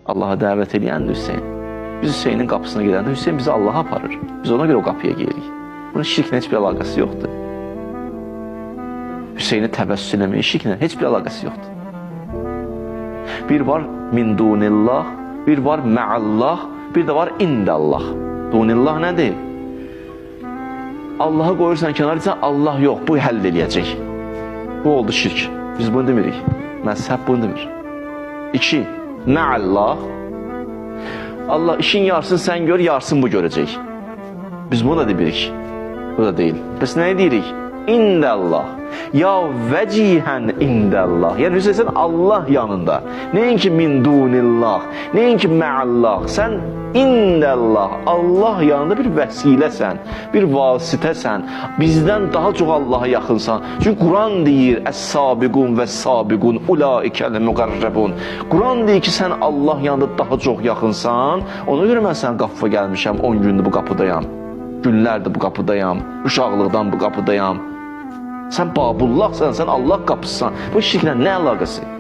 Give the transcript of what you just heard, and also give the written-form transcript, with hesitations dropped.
Allaha dəvət edən Hüseyn. Biz Hüseynin qapısına gedəndə Hüseyn bizi Allaha aparır. Biz ona görə o qapıya gelirik. Bunun şirklə heç bir əlaqəsi yoxdur. Hüseyni təbəssüs eləməyin şirklə heç bir əlaqəsi yoxdur. Bir var min dunillah, bir var məallah, bir də var indəllah. Dunillah nədir? Allah'a qoyursan kənar etsən, Allah yox, bu həll eləyəcək. Bu oldu şirk. Biz bunu demirik. Məzhəb bunu demir. 2. Məallah. Allah işin yarsın, sən gör, yarsın bu görəcək. Biz bunu da demirik. Bu da deyil. Biz nə deyirik? İndəllah. Ya vəcihən indəllah. Yəni sən Allah yanında. Nəinki min dunillah, nəinki məallah. Sən indəllah. Allah yanında bir vəsiləsən, bir vasitəsən. Bizdən daha çox Allaha yaxınsan. Çünki Quran deyir: "Əs-sabiqun vəs-sabiqun ulaikəl müqarrabun." Quran deyir ki, sən Allah yanında daha çox yaxınsan. Ona görə mən sənin qapıya gəlmişəm, 10 gündür bu qapıdayam. Günlərdir bu qapıdayam, uşaqlıqdan bu qapıdayam. Sən Babullahsan, sən Allah qapısısan. Bu şirklə nə əlaqəsi?